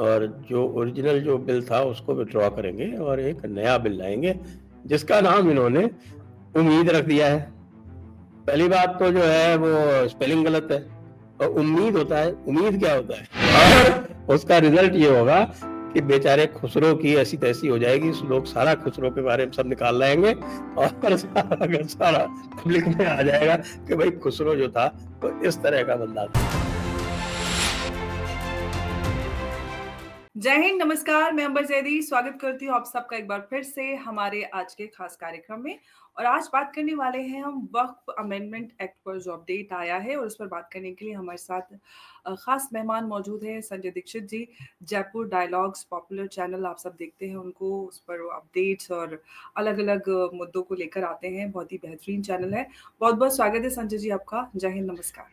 और जो ओरिजिनल जो बिल था उसको विड्रॉ करेंगे और एक नया बिल लाएंगे जिसका नाम इन्होंने उम्मीद रख दिया है। पहली बात तो जो है वो स्पेलिंग गलत है और उम्मीद होता है, उम्मीद क्या होता है? और उसका रिजल्ट ये होगा कि बेचारे खुसरो की ऐसी तैसी हो जाएगी, लोग सारा खुसरो के बारे में सब निकाल लाएंगे और सारा पब्लिक में आ जाएगा कि भाई खुसरो जो था तो इस तरह का बंदा था। जय हिंद, नमस्कार। मैं अंबर जैदी स्वागत करती हूँ आप सबका एक बार फिर से हमारे आज के खास कार्यक्रम में। और आज बात करने वाले हैं हम वक्फ अमेंडमेंट एक्ट पर जो अपडेट आया है, और उस पर बात करने के लिए हमारे साथ खास मेहमान मौजूद हैं। संजय दीक्षित जी, जयपुर डायलॉग्स पॉपुलर चैनल आप सब देखते हैं उनको, उस पर अपडेट्स और अलग-अलग मुद्दों को लेकर आते हैं। बहुत ही बेहतरीन चैनल है। बहुत-बहुत स्वागत है संजय जी आपका। जय हिंद, नमस्कार।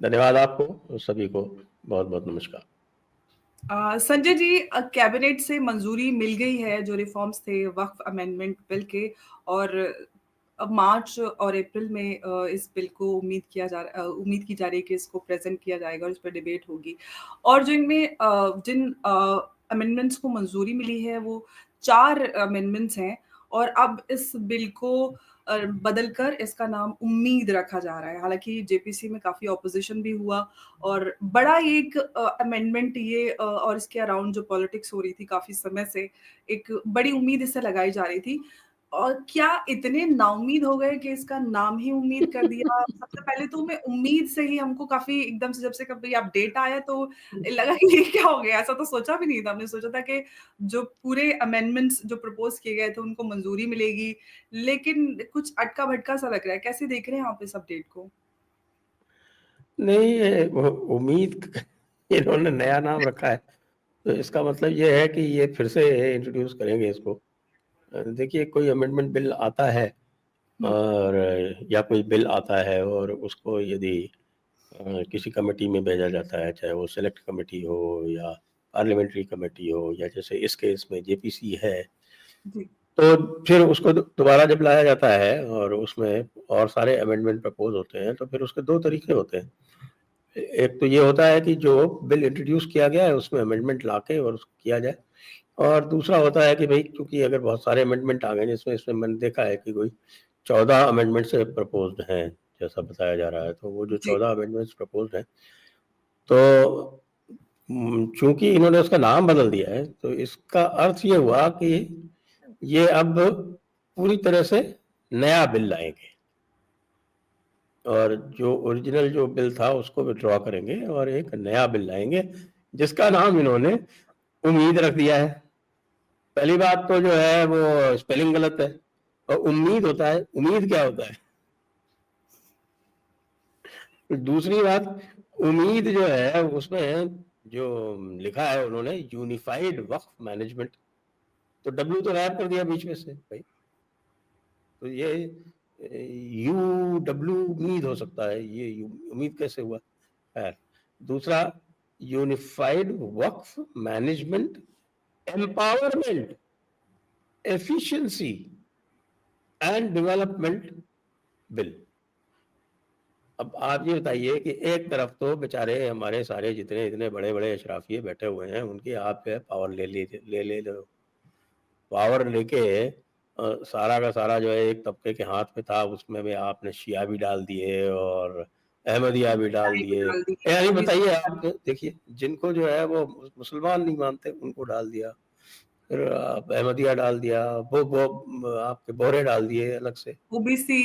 धन्यवाद आपको सभी को, बहुत बहुत नमस्कार। संजय जी, कैबिनेट से मंजूरी मिल गई है जो रिफॉर्म्स थे वक्फ अमेंडमेंट बिल के, और अब मार्च और अप्रैल में इस बिल को उम्मीद की जा रही है कि इसको प्रेजेंट किया जाएगा और इस पर डिबेट होगी। और जो इनमें जिन अमेंडमेंट्स को मंजूरी मिली है वो 4 अमेंडमेंट्स हैं, और अब इस बिल को बदलकर इसका नाम उम्मीद रखा जा रहा है। हालाँकि जेपीसी में काफ़ी ऑपोज़िशन भी हुआ, और बड़ा ये एक अमेंडमेंट ये और इसके अराउंड जो पॉलिटिक्स हो रही थी काफ़ी समय से, एक बड़ी उम्मीद इससे लगाई जा रही थी। और क्या इतने नाउम्मीद हो गए कि इसका नाम ही उम्मीद कर दिया? सबसे पहले तो मैं उम्मीद से ही हमको काफ़ी एकदम से, जब से कभी अपडेट आया तो लगा कि ये क्या हो गया? ऐसा तो सोचा भी नहीं था। हमने सोचा था कि जो पूरे अमेंडमेंट्स जो प्रपोज़ किए गए थे उनको मंजूरी मिलेगी, लेकिन कुछ अटका-भटका सा लग रहा है। कैसे देख रहे हैं आप इस अपडेट को? नहीं, ये उम्मीद इन्होंने नया नाम रखा है तो इसका मतलब ये है कि ये फिर से इंट्रोड्यूस करेंगे इसको। देखिए, कोई अमेंडमेंट बिल आता है हुँ, और या कोई बिल आता है और उसको यदि किसी कमेटी में भेजा जाता है, चाहे वो सेलेक्ट कमेटी हो या पार्लियामेंट्री कमेटी हो या जैसे इस केस में जेपीसी है, जी। तो फिर उसको दोबारा जब लाया जाता है और उसमें और सारे अमेंडमेंट प्रपोज होते हैं तो फिर उसके दो तरीके होते हैं। एक तो ये होता है कि जो बिल इंट्रोड्यूस किया गया है उसमें अमेंडमेंट लाके और उसको किया जाए, और दूसरा होता है कि भाई क्योंकि अगर बहुत सारे अमेंडमेंट आ गए, जिसमें इसमें मैंने देखा है कि कोई 14 अमेंडमेंट्स प्रपोज्ड हैं जैसा बताया जा रहा है, तो वो जो जी। 14 अमेंडमेंट्स प्रपोज्ड हैं, तो चूंकि इन्होंने उसका नाम बदल दिया है तो इसका अर्थ ये हुआ कि ये अब पूरी तरह से नया बिल लाएंगे और जो ओरिजिनल जो बिल था उसको विड्रॉ करेंगे और एक नया बिल लाएंगे जिसका नाम इन्होंने उम्मीद रख दिया है। पहली बात तो जो है वो स्पेलिंग गलत है और उम्मीद होता है, उम्मीद क्या होता है? दूसरी बात, उम्मीद जो है उसमें जो लिखा है उन्होंने यूनिफाइड वक्फ मैनेजमेंट, तो डब्ल्यू तो गायब कर दिया बीच में से भाई, तो ये यू डब्ल्यू उम्मीद हो सकता है, ये उम्मीद कैसे हुआ? खैर, दूसरा, unified Waqf management empowerment efficiency and development bill. अब आप ये बताइए कि एक तरफ तो बेचारे हमारे सारे जितने इतने बड़े बड़े अशराफिये बैठे हुए हैं उनकी आप है पावर ले लो, पावर लेके सारा का सारा जो है एक तबके के हाथ में था, उसमें भी आपने शिया भी डाल दिए और अहमदिया भी डाल टाइम दिए। डाल दी है, यानी ओबीसी बताइए, डाल आप देखिए जिनको जो है वो मुसलमान नहीं मानते उनको डाल दिया, फिर आप अहमदिया डाल दिया, वो आपके बोहरे डाल दिए अलग से, ओबीसी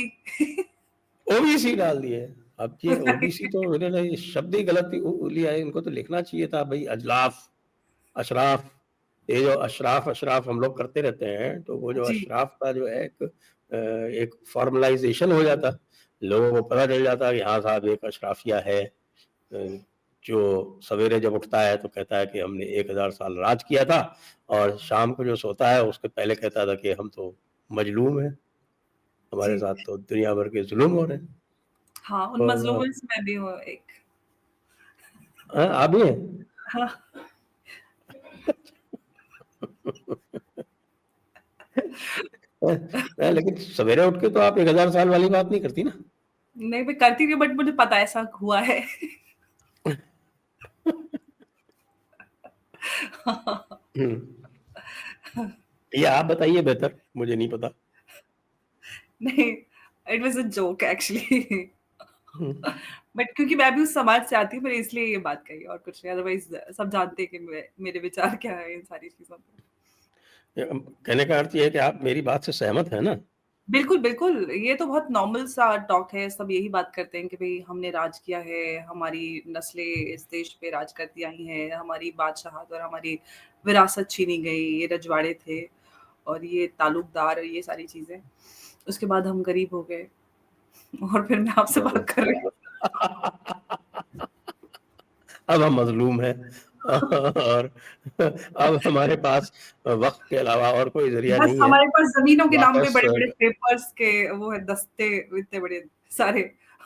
ओबीसी डाल दिए। अब ये ओबीसी राइट। तो इन्होंने ये शब्द ही गलत लिया है, इनको तो लिखना चाहिए था भाई अजलाफ, अशराफ। ये जो अशराफ अशराफ हम लोग करते रहते हैं तो वो जो जी, अशराफ का जो है एक फॉर्मलाइजेशन हो जाता, लोगों को पता चल जाता कि हाँ साहब एक अशराफिया है, जो सवेरे जब उठता है तो कहता है कि हमने 1000 साल राज किया था, और शाम को जो सोता है उसके पहले कहता था कि हम तो मजलूम हैं, हमारे जी। साथ तो दुनिया भर के जुल्म हो रहे हैं। हाँ, उन तो मज़लूमों से मैं भी हूँ एक। आप भी हैं? हाँ, लेकिन सवेरे उठ के तो आप 1000 साल वाली बात नहीं करती ना। नहीं मैं करती थी, बट मुझे पता है ऐसा हुआ है। ये आप बताइए बेहतर, मुझे नहीं पता। नहीं, it was a joke actually. Hmm, but क्योंकि मैं भी उस समाज से आती हूँ, मैंने इसलिए ये बात कही और कुछ नहीं, अदरवाइज़ सब जानते हैं कि मेरे विचार क्या है इन सारी चीज़ों पे। कहने का अर्थ ये है कि आप मेरी बात से सहमत हैं ना? बिल्कुल, बिल्कुल। ये तो बहुत नॉर्मल सा टॉक है, सब यही बात करते हैं कि भई हमने राज किया है, हमारी नस्लें इस देश पे राज करती आई हैं, हमारी बादशाहत और हमारी विरासत छीनी गई, ये रजवाड़े थे और ये तालुकदार, ये सारी चीज़ें। उसके बाद हम गरीब हो गए और फिर मैं आपसे बात कर रही हूँ। अब हम मजलूम हैं और अब हमारे पास वक्त के अलावा और कोई जरिया बस नहीं है हमारे पास ज़मीनों के नाम पे वापस। बड़े-बड़े पेपर्स के वो है दस्ते इतने बड़े सारे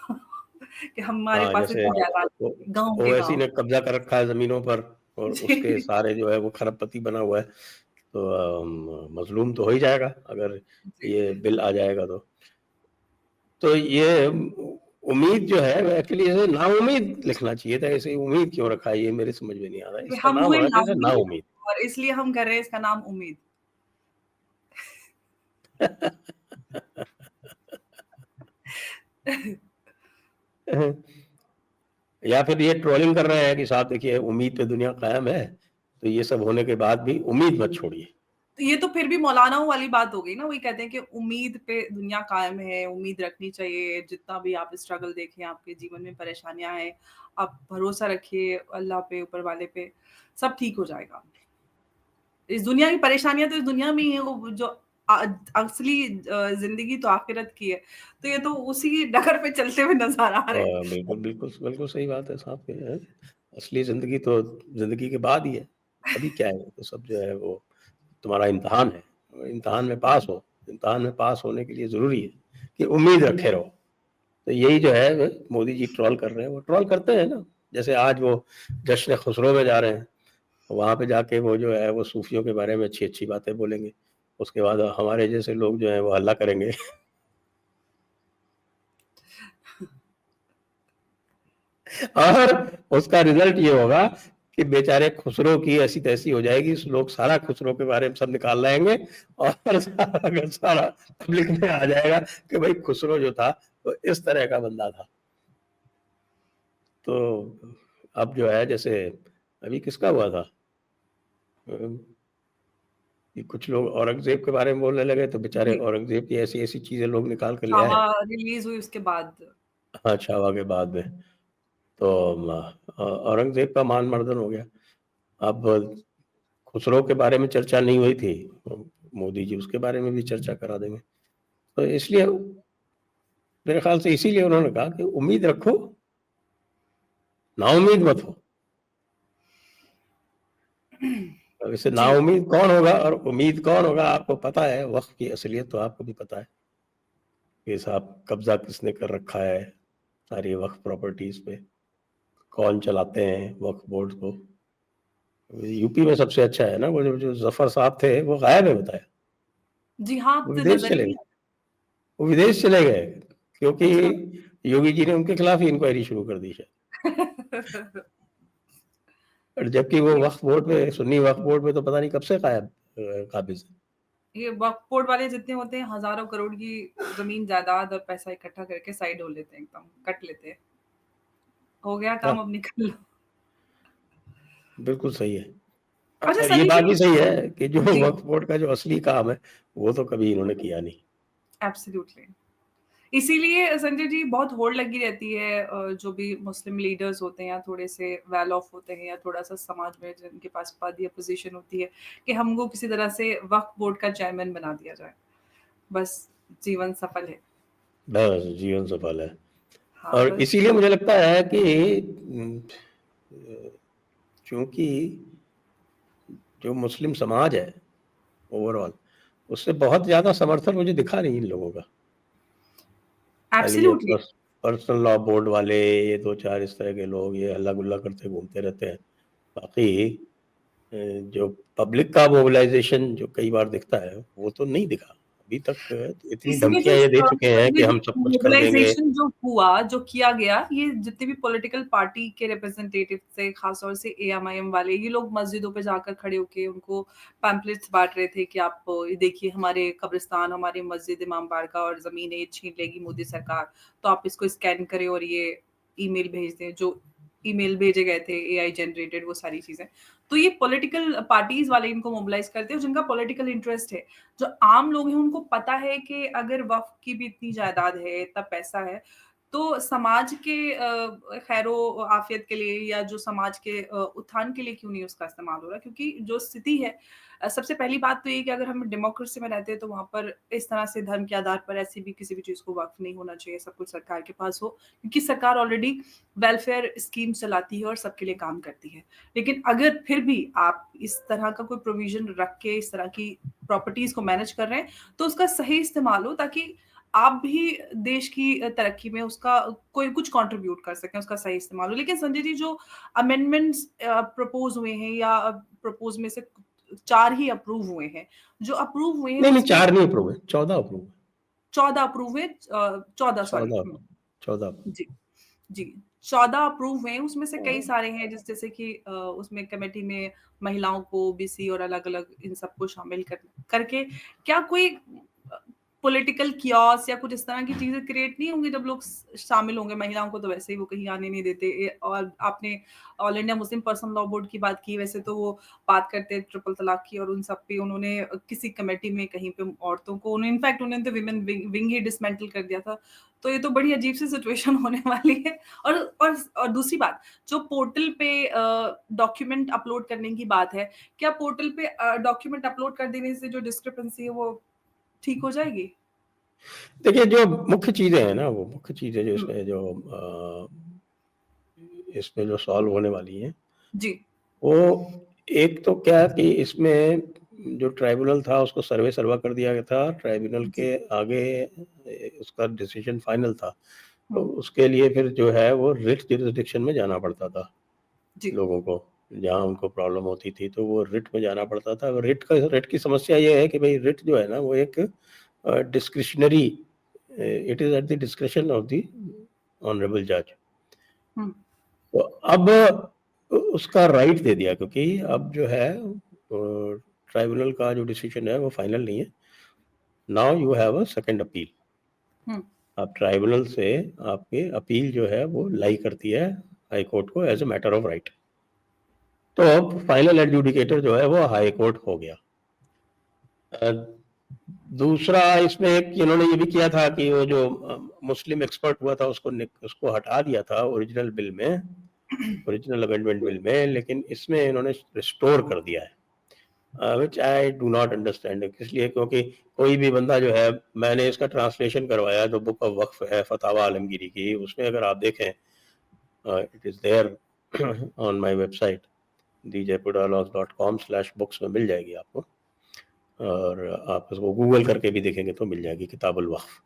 कि हमारे हाँ, पास जैसे इतनी जायदाद गाँव के ओवैसी गाँव। ने कब्जा कर रखा है जमीनों पर और उसके जी, सारे जो है वो खरबपति बना हुआ है, तो मजलूम तो हो ही जाएगा अगर जी। ये बिल आ जाएगा तो ये उम्मीद जो है वो एक्चुअली इसे नाउम्मीद लिखना चाहिए था, इसे उम्मीद क्यों रखा है ये मेरे समझ में नहीं आ रहा है, इसका हम नाम हुए होना चाहिए था नाउम्मीद नाउम्मीद। और इसलिए हम कर रहे हैं इसका नाम उम्मीद। या फिर ये ट्रोलिंग कर रहे हैं कि साहब देखिए उम्मीद पे दुनिया कायम है, तो ये सब होने के बाद भी उम्मीद मत छोड़िए। तो ये तो फिर भी मौलानाओं वाली बात हो गई ना, वही कहते हैं कि उम्मीद पे दुनिया कायम है, उम्मीद रखनी चाहिए, जितना भी आप स्ट्रगल देखें, आपके जीवन में परेशानियाँ हैं, आप भरोसा रखिए अल्लाह पे, ऊपर वाले पे, सब ठीक हो जाएगा। इस दुनिया की परेशानियाँ तो इस दुनिया में ही है, वो जो असली ज़िंदगी तो आखिरत की है। तो ये तो उसी डगर पे चलते हुए नज़र आ रहे हैं। बिल्कुल, बिल्कुल, बिल्कुल सही बात है साहब की असली ज़िंदगी तो ज़िंदगी के बाद ही है, अभी क्या है, वो तो सब जो है वो तुम्हारा इम्तिहान है, इम्तिहान में पास हो, इम्तिहान में पास होने के लिए ज़रूरी है कि उम्मीद रखे रहो। तो यही जो है वो मोदी जी ट्रोल कर रहे हैं, वो ट्रोल करते हैं ना, जैसे आज वो जश्न खुसरो में जा रहे हैं, वहाँ पे जाके वो जो है वो सूफियों के बारे में अच्छी-अच्छी बातें बोलेंगे, उसके बाद हमारे जैसे लोग जो हैं वो हल्ला करेंगे। और उसका रिजल्ट ये होगा कि बेचारे खुसरो की ऐसी-तैसी हो जाएगी, लोग सारा खुसरो के बारे में सब निकाल लाएँगे और सारा का सारा पब्लिक में आ जाएगा कि भाई खुसरो जो था, वो इस तरह का बंदा था। तो अब जो है जैसे अभी किसका हुआ था? अ, कि कुछ लोग औरंगज़ेब के बारे में बोलने लगे, तो बेचारे जी, औरंगज़ेब की ऐसी-ऐसी चीज़ें लोग निकाल के ले छावा आए। रिलीज़ हुई उसके बाद। हाँ, छावा के बाद में। तो औरंगज़ेब का मान-मर्दन हो गया। अब खुसरो के बारे में चर्चा नहीं हुई थी, मोदी जी उसके बारे में भी चर्चा करा देंगे। तो इसलिए मेरे ख़्याल से इसीलिए उन्होंने कहा कि उम्मीद रखो, नाउम्मीद मत हो। अब इससे जी, नाउम्मीद कौन होगा और उम्मीद कौन होगा आपको पता है, वक़्त की असलियत तो आपको भी पता है कि साहब कब्ज़ा किसने कर रखा है सारी वक़्फ प्रॉपर्टीज़ पे, कौन चलाते हैं वक़्फ बोर्ड को। यूपी में सबसे अच्छा है ना, वो जो ज़फ़र साहब थे, वो गायब है बताया, जी हाँ, अब वो तो विदेश नज़र ही चले नहीं गए। वो विदेश चले गए क्योंकि अच्छा। योगी जी ने उनके खिलाफ ही इंक्वायरी शुरू कर दी शायद। और जबकि वो ये वक्फ बोर्ड पे सुन्नी वक्फ बोर्ड पे तो पता नहीं कब से काबिज़ है। ये वक्फ बोर्ड वाले जितने होते हैं हज़ारों करोड़ की ज़मीन जायदाद और पैसा इकट्ठा करके साइड हो लेते हैं एकदम, कट लेते हैं। हो गया हाँ, काम अब निकल लो। बिल्कुल सही है। अच्छा और ये सनी बात जी भी सही है कि जो जी, वक्फ बोर्ड का जो असली काम है, वो तो कभी इन्होंने किया नहीं। एब्सोल्युटली। इसीलिए संजय जी बहुत होड़ लगी रहती है जो भी मुस्लिम लीडर्स होते हैं या थोड़े से वेल ऑफ होते हैं या थोड़ा-सा समाज में जिनके पास पद या पोज़ीशन होती है कि हमको किसी तरह से वक्फ बोर्ड का चेयरमैन बना दिया जाए। बस जीवन सफल है। बस जीवन सफल है। हाँ, और बस इसीलिए मुझे लगता है कि चूँकि जो मुस्लिम समाज है ओवरऑल, उससे बहुत ज़्यादा समर्थन मुझे दिखा नहीं इन लोगों का। खाली ये एब्सोल्युटली पर्सनल लॉ बोर्ड वाले, ये 2-4 इस तरह के लोग ये हल्ला-गुल्ला करते घूमते रहते हैं। बाकी जो पब्लिक का मोबिलाइज़ेशन जो कई बार दिखता है, वो तो नहीं दिखा। अभी तक इतनी इसमें जो धमकियां ये दे चुके हैं कि ये जो हम सब कुछ कर देंगे। मोबिलाइजेशन जो हुआ, जो किया गया, ये जितने भी पॉलिटिकल पार्टी के रिप्रेजेंटेटिव थे, खासतौर से एएमआईएम वाले, ये लोग मस्जिदों पे जाकर खड़े होके उनको पैम्पलेट्स बांट रहे थे कि आप ये देखिए हमारे कब्रिस्तान, हमारी मस्जिद इमाम बारका और जमीनें छीन लेगी मोदी सरकार, तो आप इसको स्कैन करें और ये ईमेल भेज दें। जो ईमेल भेजे गए थे एआई जनरेटेड, वो सारी चीजें। तो ये पॉलिटिकल पार्टीज वाले इनको मोबिलाइज करते हैं, जिनका पॉलिटिकल इंटरेस्ट है। जो आम लोग हैं उनको पता है कि अगर वक्फ की भी इतनी जायदाद है, इतना पैसा है, तो समाज के खैरो आफियत के लिए या जो समाज के उत्थान के लिए क्यों नहीं उसका इस्तेमाल हो रहा। क्योंकि जो स्थिति है, सबसे पहली बात तो ये कि अगर हम डेमोक्रेसी में रहते हैं तो वहां पर इस तरह से धर्म के आधार पर ऐसी भी किसी भी चीज को वक्फ नहीं होना चाहिए, सब कुछ सरकार के पास हो। क्योंकि सरकार ऑलरेडी वेलफेयर स्कीम चलाती है और सबके लिए काम करती है। लेकिन अगर फिर भी आप इस तरह का कोई प्रोविजन रख के इस तरह की प्रॉपर्टीज को मैनेज कर रहे हैं, तो उसका सही इस्तेमाल हो, ताकि आप भी देश की तरक्की में उसका कोई कुछ कंट्रीब्यूट कर सकें, उसका सही इस्तेमाल हो। लेकिन संजय जी, जो अमेंडमेंट्स प्रपोज हुए हैं, या प्रपोज में से 4 ही अप्रूव हुए हैं, जो अप्रूव हुए हैं नहीं नहीं, उसमें 4 नहीं अप्रूव है, 14 अप्रूव है। 14 अप्रूव हुए, 14 सॉरी। 14 14 जी, जी, 14 अप्रूव हुए हैं, उसमें से कई सारे हैं जैसे कि उसमें कमेटी में महिलाओं को, ओबीसी और अलग-अलग इन सबको शामिल करके क्या कोई पॉलिटिकल कियोस या कुछ इस तरह की चीजें क्रिएट नहीं होंगी जब लोग शामिल होंगे? महिलाओं को तो वैसे ही वो कहीं आने नहीं देते। और आपने all India Muslim personal law board की बात की, वैसे तो वो बात करते हैं ट्रिपल तलाक की, और उन सब पे उन्होंने किसी कमेटी में कहीं पे औरतों को, उन्होंने इनफैक्ट उन्होंने तो विमेन विंग ही डिसमेंटल कर दिया था। तो ये तो बड़ी अजीब सी सिचुएशन होने वाली है। और दूसरी बात, जो पोर्टल पे डॉक्यूमेंट अपलोड करने की बात है, क्या पोर्टल पे डॉक्यूमेंट अपलोड कर देने से जो डिस्क्रिपेंसी है वो ठीक हो जाएगी? देखिए, जो मुख्य चीजें हैं ना, वो मुख्य चीजें जो हुँ, इसमें जो सॉल्व होने वाली हैं, जी, वो एक तो क्या कि इसमें जो ट्राइब्यूनल था उसको सर्वा कर दिया गया था। ट्राइब्यूनल जी, के आगे उसका डिसीजन फाइनल था। तो हुँ, उसके लिए फिर जो है वो रिट जुरिसडिक्शन में जाना पड़ता था जी, लोगों को। जहाँ उनको प्रॉब्लम होती थी तो वो रिट में जाना पड़ता था। रिट की समस्या ये है कि भई रिट जो है ना, वो एक discretionary, it is at the discretion of the honourable जज। हुँ, तो अब उसका राइट दे दिया, क्योंकि अब जो है ट्राइब्यूनल का जो डिसीजन है वो फाइनल नहीं है। Now you have a second appeal. हुँ, अब ट्राइब्यूनल से आपकी अपील जो है वो लाई करती है हाई कोर्ट को as a matter of right. तो अब फाइनल एडजुडिकेटर जो है वो हाई कोर्ट हो गया। अ, दूसरा इसमें एक इन्होंने ये भी किया था कि वो जो मुस्लिम एक्सपर्ट हुआ था उसको हटा दिया था ओरिजिनल बिल में, ओरिजिनल अमेंडमेंट बिल में, लेकिन इसमें इन्होंने रिस्टोर कर दिया है, which I do not understand. इसलिए क्योंकि कोई भी बंदा जो है, मैंने इसका ट्रांसलेशन करवाया जो बुक ऑफ वक्फ है फतावा आलमगीरी की, उसमें अगर आप देखें, it is there on my website djpudalog.com/books में मिल जाएगी आपको, और आप उसको गूगल करके भी देखेंगे तो मिल जाएगी किताबुल वक्फ।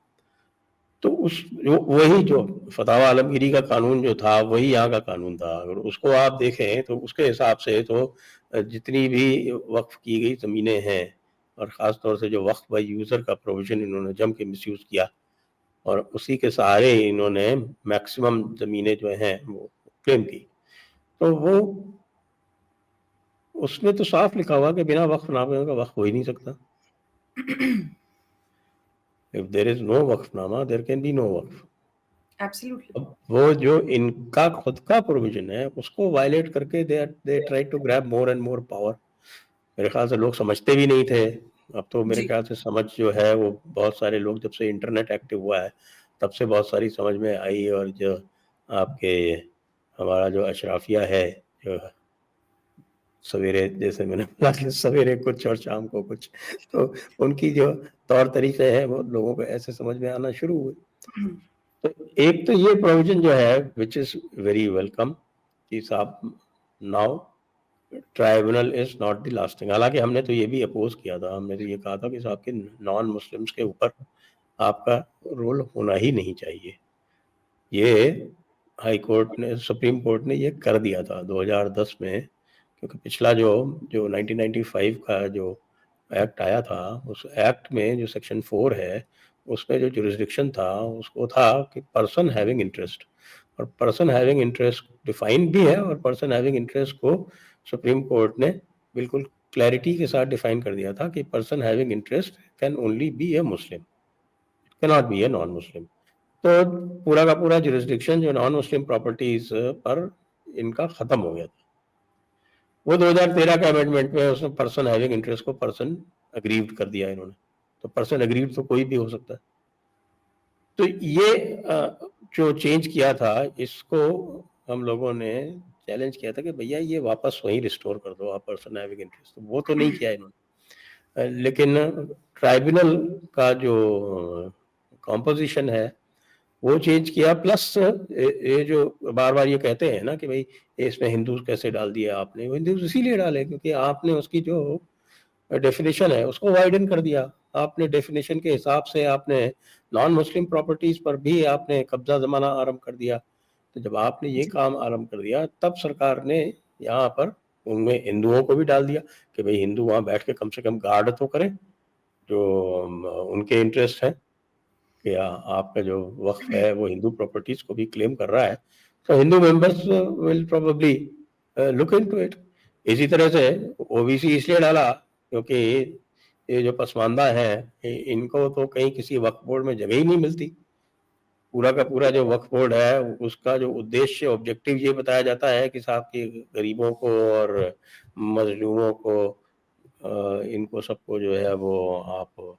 तो उस जो वही जो फतावा आलमगीरी का कानून जो था वही यहाँ का कानून था। अगर उसको आप देखें तो उसके हिसाब से तो जितनी भी वक्फ की गई ज़मीनें हैं, और ख़ास तौर से जो वक्फ बाय यूज़र का प्रोविज़न इन्होंने जम के मिसयूज़ किया, और उसी के सहारे इन्होंने मैक्सिमम ज़मीनें जो हैं वो क्लेम की। तो वो उसमें तो साफ लिखा हुआ कि बिना वक्फनामे का वक्फ हो ही नहीं सकता। इफ देयर इज नो वक्फनामा देयर कैन बी नो वक्फ। एब्सोल्युटली। अब वो जो इनका खुद का प्रोविजन है उसको वायलेट करके they try to grab more and more power. मेरे ख्याल से लोग समझते भी नहीं थे। अब तो मेरे जी, ख्याल से समझ जो है वो बहुत सारे लोग, जब से इंटरनेट एक्टिव हुआ है तब से बहुत सारी समझ में आई। और जो आपके हमारा जो अशराफिया है, जो सवेरे, जैसे मैंने बोला कि सवेरे कुछ और शाम को कुछ, तो उनकी जो तौर तरीके हैं वो लोगों को ऐसे समझ में आना शुरू हुए। तो एक तो ये प्रोविजन जो है व्हिच इज वेरी वेलकम कि साहब, now tribunal is not the last thing. हालांकि हमने तो ये भी अपोज किया था, हमने तो ये कहा था कि साहब के नॉन मुस्लिम्स के ऊपर आपका रोल होना ही नहीं चाहिए। ये हाई कोर्ट ने, सुप्रीम कोर्ट ने ये कर दिया था 2010 में, क्योंकि पिछला जो जो 1995 का जो एक्ट आया था, उस एक्ट में जो सेक्शन 4 है, उसमें जो जुरिस्डिक्शन था, उसको था कि पर्सन हैविंग इंटरेस्ट, और पर्सन हैविंग इंटरेस्ट डिफाइन भी है, और पर्सन हैविंग इंटरेस्ट को सुप्रीम कोर्ट ने बिल्कुल क्लैरिटी के साथ डिफाइन कर दिया था कि person having interest can only be a Muslim, can not be a non Muslim. तो पूरा का पूरा जुरिस्डिक्शन जो नॉन मुस्लिम प्रॉपर्टीज पर इनका खत्म हो गया था। वो 2013 के अमेंडमेंट में उसने पर्सन हैविंग इंटरेस्ट को पर्सन अग्रीव्ड कर दिया इन्होंने। तो पर्सन अग्रीव्ड तो कोई भी हो सकता है। तो ये जो चेंज किया था, इसको हम लोगों ने चैलेंज किया था कि भैया ये वापस वहीं रिस्टोर कर दो आप पर्सन हैविंग इंटरेस्ट। तो वो तो नहीं किया इन्होंने। लेकिन ट्राइब्यूनल का जो कॉम्पोजिशन है वो चेंज किया, प्लस ये जो बार बार ये कहते हैं ना कि भाई इसमें हिंदू कैसे डाल दिया आपने, वो हिंदू इसीलिए डाले क्योंकि आपने उसकी जो डेफिनेशन है उसको वाइडन कर दिया। आपने डेफिनेशन के हिसाब से आपने नॉन मुस्लिम प्रॉपर्टीज पर भी आपने कब्जा जमाना आरंभ कर दिया। तो जब आपने ये जी। काम आरंभ कर दिया, तब सरकार ने यहाँ पर उनमें हिंदुओं को भी डाल दिया कि भाई हिंदू वहाँ बैठ के कम से कम गार्ड तो करें, जो उनके इंटरेस्ट है कि आपका जो वक्फ है वो हिंदू प्रॉपर्टीज को भी क्लेम कर रहा है। तो Hindu members will probably look into it. इसी तरह से ओबीसी इसलिए डाला क्योंकि ये जो पसमानदा है, इनको तो कहीं किसी वक्फ बोर्ड में जगह ही नहीं मिलती। पूरा का पूरा जो वक्फ बोर्ड है उसका जो उद्देश्य ऑब्जेक्टिव ये बताया जाता है कि साहब की गरीबों को और मजलूमों को इनको सबको जो है वो आप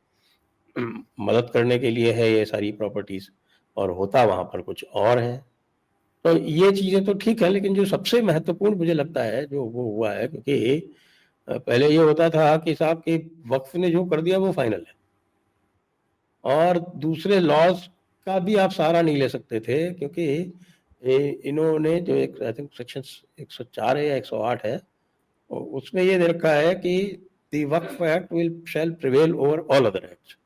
मदद करने के लिए है ये सारी प्रॉपर्टीज, और होता वहां पर कुछ और है। तो ये चीजें तो ठीक है, लेकिन जो सबसे महत्वपूर्ण मुझे लगता है जो वो हुआ है, क्योंकि पहले ये होता था कि साहब कि वक्फ ने जो कर दिया वो फाइनल है, और दूसरे लॉज का भी आप सहारा नहीं ले सकते थे, क्योंकि इन्होंने जो एक आई थिंक सेक्शन 104 है या 108 है, उसमें ये दे रखा है कि the Waqf act will shell prevail over all other acts.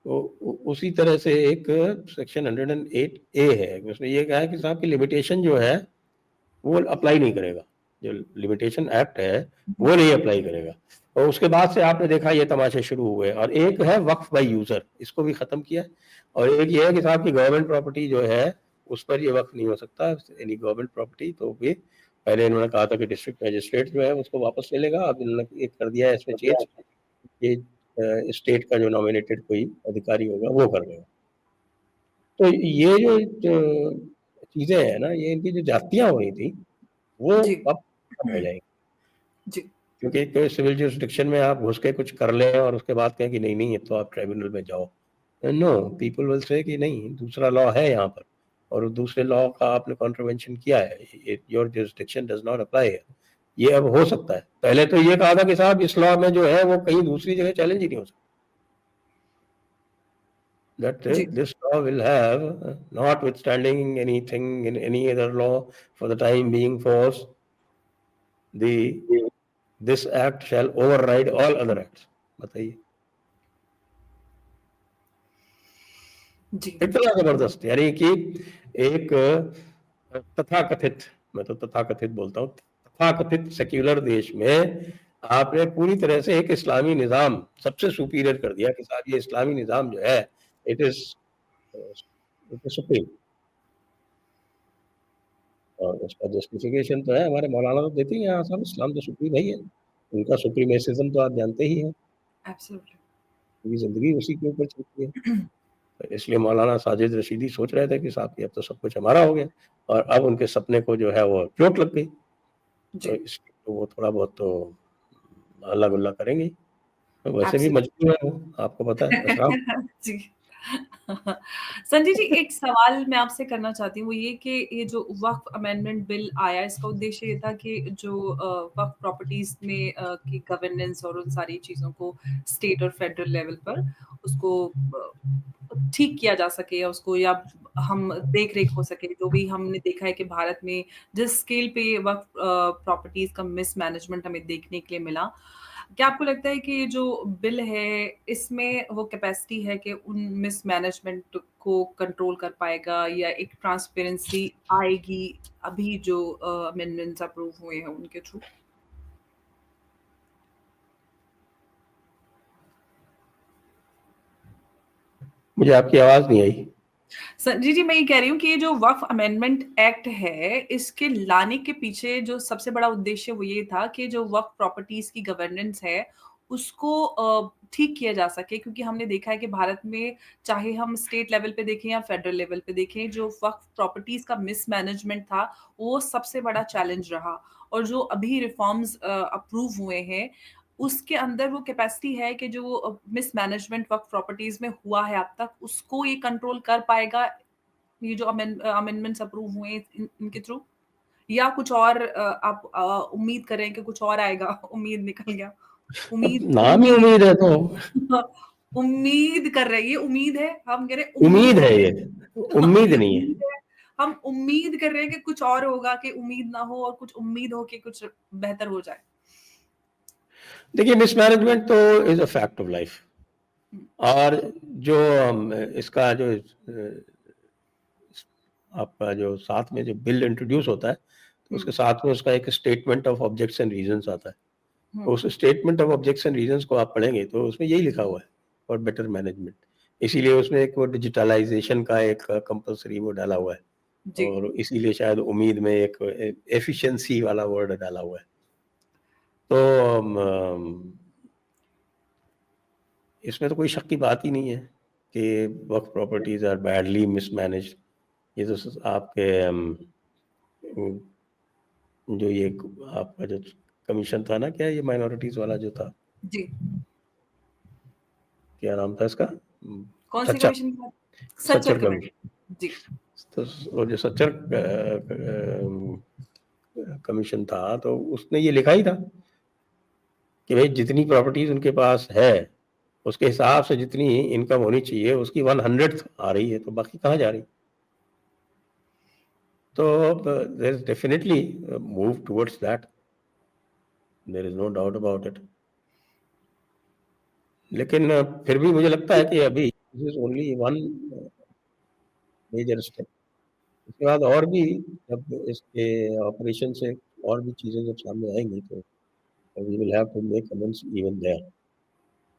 तो उसी तरह से एक सेक्शन 108 ए है, उसमें ये कहा है कि साहब की लिमिटेशन जो है वो अप्लाई नहीं करेगा, जो लिमिटेशन एक्ट है वो नहीं अप्लाई करेगा। और उसके बाद से आपने देखा ये तमाशे शुरू हुए, और एक है वक्फ बाय यूजर, इसको भी खत्म किया, और एक ये है कि साहब की गवर्नमेंट प्रॉपर्टी जो है उस पर ये वक्फ नहीं हो सकता, एनी गवर्नमेंट प्रॉपर्टी। तो भी पहले इन्होंने कहा था कि डिस्ट्रिक्ट मजिस्ट्रेट जो है उसको वापस ले लेगा, अब इन्होंने एक कर दिया है इसमें चेंज, ये स्टेट का जो नॉमिनेटेड कोई अधिकारी होगा वो कर देगा। तो ये जो चीजें हैं ना, ये इनकी जो जातियां हो रही थी वो जी। अब खत्म हो जाएगी, जी। क्योंकि कोई सिविल जुरिस्डिक्शन में आप घुस के कुछ कर लें और उसके बाद कहें कि नहीं नहीं अब तो आप ट्राइब्यूनल में जाओ। नो, पीपल विल से कि नहीं, दूसरा लॉ है यहाँ पर, और दूसरे लॉ का आपने कॉन्ट्रवेंशन किया है, your jurisdiction does not apply. ये अब हो सकता है। पहले तो ये कहा था कि साहब इस लॉ में जो है वो कहीं दूसरी जगह चैलेंज ही नहीं हो सकता, that ji. this law will have, notwithstanding anything in any other law for the time being force, the this act shall override all other acts। बताइए, जी। इतना जबरदस्त, यानी कि एक तथाकथित, मैं तो तथाकथित बोलता हूँ, तथाकथित सेक्युलर देश में आपने पूरी तरह से एक इस्लामी निजाम सबसे सुपीरियर कर दिया कि साहब ये इस्लामी निजाम जो है इट इज सुप्रीम। और उसका जस्टिफिकेशन तो है, हमारे मौलाना तो देते ही हैं, हाँ साहब इस्लाम तो सुप्रीम है ही है, उनका सुप्रीमेसिज्म तो आप जानते ही हैं, एब्सोल्युटली। पूरी जिंदगी उसी के ऊपर चलती है। तो इसलिए मौलाना साजिद रशीदी सोच रहे थे कि साहब कि अब तो सब कुछ हमारा हो गया, और अब उनके सपने को जो है वो चोट लग गई, तो जी। इसलिए तो वो थोड़ा बहुत तो हल्ला गुल्ला करेंगे ही। तो वैसे भी एब्सोल्युटली। मजबूर है वो, आपको पता है अशराफ। जी। संजय जी, एक सवाल मैं आपसे करना चाहती हूँ, वो ये कि ये जो वक्फ अमेंडमेंट बिल आया, इसका उद्देश्य ये था कि जो वक्फ प्रॉपर्टीज़ में की गवर्नेंस और उन सारी चीज़ों को स्टेट और फेडरल लेवल पर उसको ठीक किया जा सके, या उसको या हम देख-रेख हो सके। जो भी हमने देखा है कि भारत में जिस स्केल पे वक्फ प्रॉपर्टीज़ का मिसमैनेजमेंट हमें देखने के लिए मिला, क्या आपको लगता है कि ये जो बिल है, इसमें वो कैपेसिटी है कि उन मिसमैनेजमेंट को कंट्रोल कर पाएगा, या एक ट्रांसपेरेंसी आएगी अभी जो अमेंडमेंट्स अप्रूव हुए हैं उनके थ्रू? मुझे आपकी आवाज नहीं आई। जी, मैं ये कह रही हूँ कि ये जो वक्फ अमेंडमेंट एक्ट है, इसके लाने के पीछे जो सबसे बड़ा उद्देश्य वो ये था कि जो वक्फ प्रॉपर्टीज़ की गवर्नेंस है, उसको ठीक किया जा सके, क्योंकि हमने देखा है कि भारत में चाहे हम स्टेट लेवल पे देखें या फेडरल लेवल पे देखें, जो वक्फ प्रॉपर्टीज़ का मिसमैनेजमेंट था, वो सबसे बड़ा चैलेंज रहा। और जो अभी रिफॉर्म्स अप्रूव हुए हैं, उसके अंदर वो कैपेसिटी है कि जो मिसमैनेजमेंट वक्फ प्रॉपर्टीज़ में हुआ है अब तक, उसको ये कंट्रोल कर पाएगा, ये जो अमेंडमेंट्स अप्रूव हुए हैं इनके थ्रू, या कुछ और आप उम्मीद कर रहे हैं कि कुछ और आएगा? उम्मीद निकल गया। अब उम्मीद नाम ही उम्मीद उम्मीद है तो उम्मीद कर रहे हैं, ये उम्मीद है, हम कह रहे हैं उम्मीद उम्मीद है है। ये, हाँ, उम्मीद ये नहीं है। उम्मीद है। हम उम्मीद कर रहे हैं कि कुछ और होगा, कि उम्मीद ना हो और कुछ उम्मीद हो कि कुछ बेहतर हो जाए। देखिए, मिसमैनेजमेंट तो is a fact of life. हुँ, और जो इसका जो आपका जो साथ में जो बिल इंट्रोड्यूस होता है, तो हुँ, उसके साथ में उसका एक statement of objects and reasons आता है। तो हुँ, उस statement of objects and reasons को आप पढ़ेंगे तो उसमें यही लिखा हुआ है, फॉर बेटर मैनेजमेंट। इसीलिए उसमें एक वो डिजिटलाइजेशन का एक कंपल्सरी वो डाला हुआ है, जी। और इसीलिए शायद उम्मीद में एक एफिशिएंसी वाला वर्ड डाला हुआ है। तो इसमें तो कोई शक की बात ही नहीं है कि वक्फ प्रॉपर्टीज आर बैडली मिसमैनेज्ड। ये तो आपके जो ये आपका जो कमीशन था ना, क्या ये माइनॉरिटीज वाला जो था, जी। क्या नाम था इसका? कौन-सी सच्चर, कमीशन की बात? सच्चर सच्चर कमेटी। कमीशन। जी। तो वो जो सच्चर कमीशन था, तो उसने ये लिखा ही था कि भाई जितनी प्रॉपर्टीज उनके पास है, उसके हिसाब से जितनी इनकम होनी चाहिए उसकी 1/100 आ रही है, तो बाकी कहाँ जा रही? तो there is definitely move towards that, there is no doubt about it. लेकिन फिर भी मुझे लगता है कि अभी this is only one major step. उसके बाद और भी, जब इसके ऑपरेशन से और भी चीजें जब सामने आएंगी, तो we will have to make amends even there.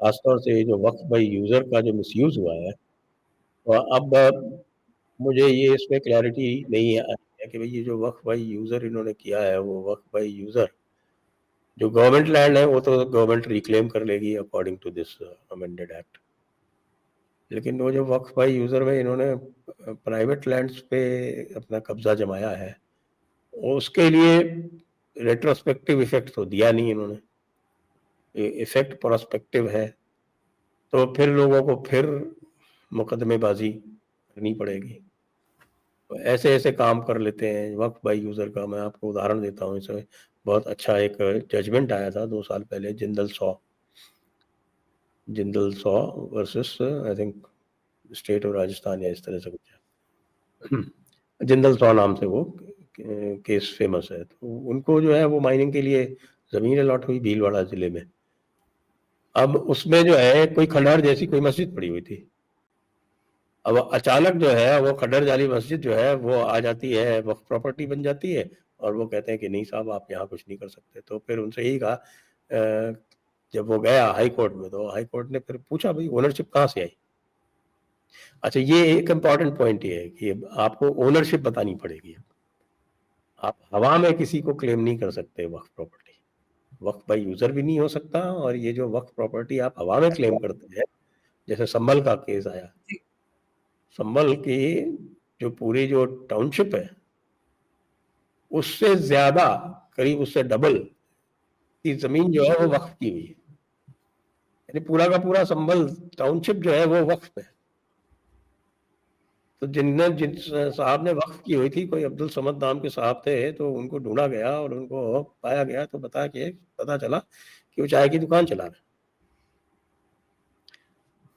खासतौर से ये जो वक्फ बाई यूजर का जो मिसयूज हुआ है, तो अब मुझे ये इसमें क्लैरिटी नहीं आई है कि भाई ये जो वक्फ बाई यूजर इन्होंने किया है, वो वक्फ बाई यूजर जो गवर्नमेंट लैंड है वो तो गवर्नमेंट रिक्लेम कर लेगी according to this amended act. लेकिन वो जो वक्फ बाई यूजर में इन्होंने प्राइवेट लैंड्स पे अपना कब्जा जमाया है, उसके लिए रेट्रोस्पेक्टिव इफेक्ट तो दिया नहीं इन्होंने, इफेक्ट प्रोस्पेक्टिव है। तो फिर लोगों को फिर मुकदमेबाजी करनी पड़ेगी। तो ऐसे ऐसे काम कर लेते हैं वक्फ बाई यूजर का। मैं आपको उदाहरण देता हूँ, इसमें बहुत अच्छा एक जजमेंट आया था 2 साल पहले, Jindal saw versus I think state of Rajasthan या इस तरह से कुछ है। जिंदल सॉ नाम से वो केस फेमस है। तो उनको जो है वो माइनिंग के लिए जमीन अलॉट हुई भीलवाड़ा जिले में। अब उसमें जो है कोई खंडहर जैसी कोई मस्जिद पड़ी हुई थी। अब अचानक जो है वो खंडहर जाली मस्जिद जो है वो आ जाती है, वक्फ प्रॉपर्टी बन जाती है, और वो कहते हैं कि नहीं साहब आप यहाँ कुछ नहीं कर सकते। तो फिर उनसे यही कहा, जब वो गया हाई कोर्ट में, तो हाई कोर्ट ने फिर पूछा भाई ओनरशिप कहाँ से आई? अच्छा, ये एक इम्पॉर्टेंट पॉइंट ये है कि आपको ओनरशिप बतानी पड़ेगी। आप हवा में किसी को क्लेम नहीं कर सकते वक्फ प्रॉपर्टी। वक्फ बाई यूजर भी नहीं हो सकता, और ये जो वक्फ प्रॉपर्टी आप हवा में क्लेम करते हैं, जैसे संभल का केस आया, जी। संभल की जो पूरी जो टाउनशिप है, उससे ज्यादा, करीब उससे डबल की जमीन जो है वो वक्फ की हुई है। यानी पूरा का पूरा संभल टाउनशिप जो है वो वक्फ है। तो जिन साहब ने वक्फ की हुई थी, कोई अब्दुल समद नाम के साहब थे, तो उनको ढूंढा गया और उनको पाया गया, तो पता चला कि वो चाय की दुकान चला रहे।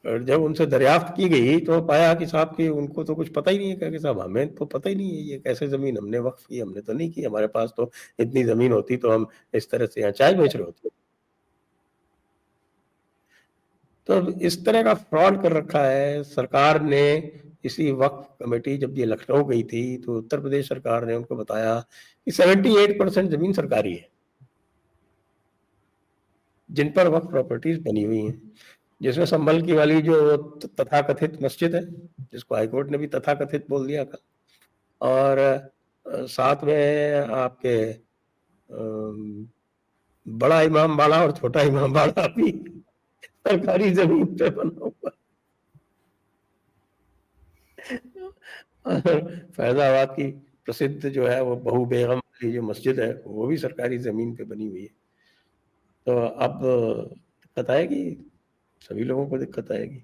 और जब उनसे दरियाफ्त की गई तो पाया कि साहब कि उनको तो कुछ पता ही नहीं है। कहा कि साहब हमें तो पता ही नहीं है ये कैसे जमीन हमने वक्फ की, हमने तो नहीं की, हमारे पास तो इतनी जमीन होती तो हम इस तरह से यहाँ चाय बेच रहे होते। तो इस तरह का फ्रॉड कर रखा है सरकार ने। इसी वक्फ कमेटी जब ये लखनऊ गई थी, तो उत्तर प्रदेश सरकार ने उनको बताया कि 78% जमीन सरकारी है जिन पर वक्फ प्रॉपर्टीज बनी हुई हैं। जिसमें संभल की वाली जो तथाकथित मस्जिद है, जिसको हाईकोर्ट ने भी तथाकथित बोल दिया कल, और साथ में आपके बड़ा इमाम बाड़ा और छोटा इमाम बाड़ा भी सरकारी जमीन पे बना हुआ। और फैजाबाद की प्रसिद्ध जो है वो बहू बेगम वाली जो मस्जिद है वो भी सरकारी जमीन पे बनी हुई है। तो अब दिक्कत आएगी, सभी लोगों को दिक्कत आएगी